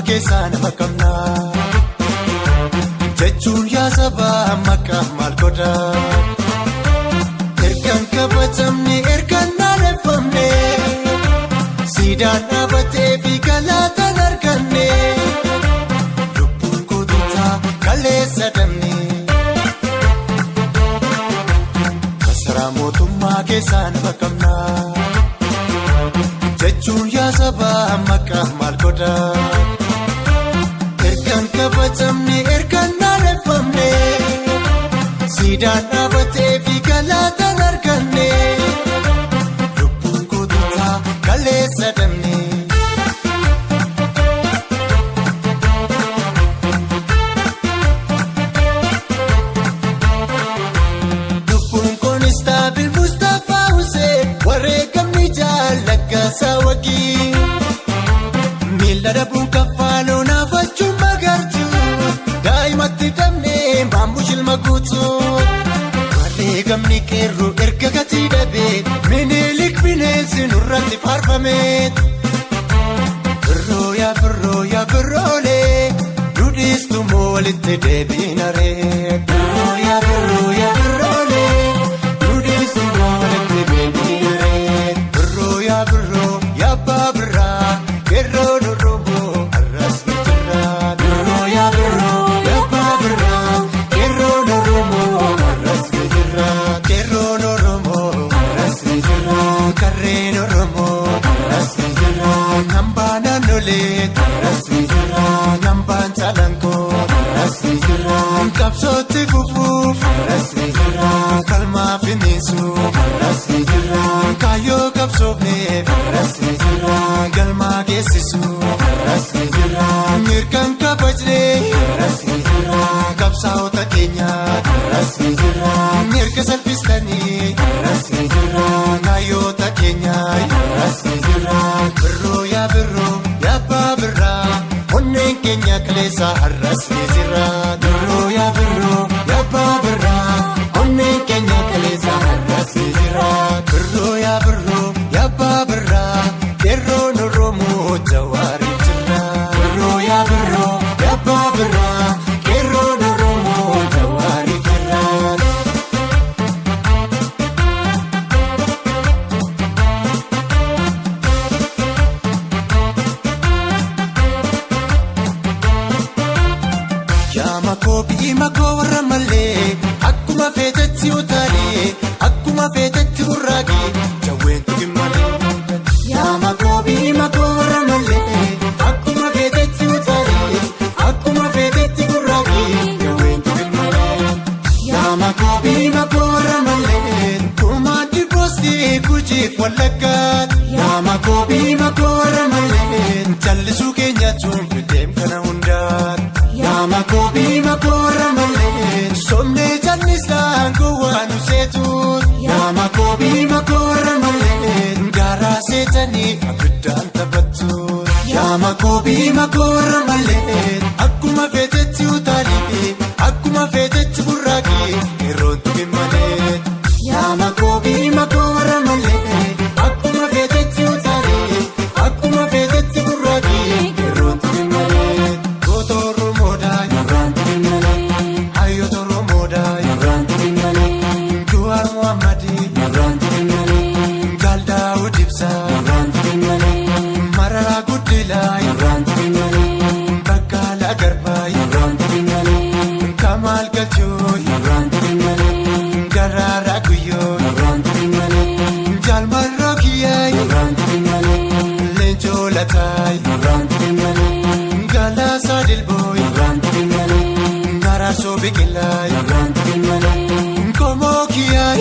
mootummaa keessaa nama qabna jechuun yaa sabaa maqaa maal godha ergaan kabajamne ergaan naaneffamne siidaan dhaabatee fi galaataan arganne lubbuun goototaa kaleessa damne masaraa mootummaa keessaa nama qabna jechuun yaa sabaa maqaa maal godha ergaan kabajamne ergaan naaneffamne siidaan dhaabatee fi galaataan arganne lubbuun goototaa kaleessa damne. Lubbuun koonistaabil Mustaphaa Hussein wareegamni jaallaggasaa wagii miila dhabuun kaffaaloo naafachuun magartuu daa'imatti damnee maammu shilma guutuu wareegamni qeerroo erga gatii dhabee minilik bineensi nurratti faarfamee birroo yaa birroolee dudhiistu moo walitti deebiinaree birroo yaa birroolee dudhiistu moo walitti deebiinaree birroo yaa abbaa birraa qeerroo Oromoo arras ni jira birroo yaa abbaa birraa qeerroo Oromoo arras ni jira qeerroo Oromoo arras ni jira karreen Oromoo arras ni jira nambaan naannolee arras ni jira nambaan calankoo arras ni jira qabsootti fufuuf arras ni jira kalmaa finiinsuuf arras ni jira kaayyoo qabsoofneef arras ni jira galmaa geessisuuf arras ni jira mirgaan kabajnee arras ni jira qabsaa'ota keenyaa arras ni jira mirga salphistanii arras ni jira kaayyoota keenyaa arras ni jira birroo yaa abbaa birraa onneen keenya kaleessa arras ni jira birroo yaa abbaa birraa onneen keenya kaleessa arras ni jira birroo yaa abbaa birraa qeerroo Oromoo jawaariif jira birroo yaa abbaa birraa qeerroo Oromoo jawaariif jira. Yaa makoo warra mallee akkuma feetetti utaalee akkuma feetetti burraaqee jawween tukin malee. Yaa makoo warra mallee akkuma feetetti utaalee akkuma feetetti burraaqee jawween tukin malee. Yaa makoo warra mallee kumaatti boostii gujiif wallaggaat. Yaa makoo warra mallee jallisuu keenyatuun fideem kana hundaat. Yaa makoo warra mallee somnee jallisaan gowwaan useetuut. Yaa makoo warra mallee gaaraa seetanii abiddaan taphattuut. Yaa makoo warra mallee akkuma feetetti utaalee akkuma feetetti burraaqee yeroo tukin malee. Yaa makoo warra mallee akkuma feetetti utaalee akkuma feetetti burraaqee yeroo tukin malee. Goota Oromoodhaa yorraan tukin malee hayyoota Oromoodhaa yorraan tukin malee Jawaar Muhammadii yorraan tukin malee Gaaldaa Udibsaa yorraan tukin malee Mararaa Guddilaa yorraan tukin malee Baqqalaa Garbaa yorraan tukin malee Kamaal Galchoo yorraan tukin malee Daraaraa Guyyoo yorraan tukin malee Jaal marroo kiyyaa yorraan tukin malee Leencoo Lataa yorraan tukin malee Galaasaa Dilboo yorraan tukin malee Garaasoo Biqilaa yorraan tukin malee Komoo kiyyaa.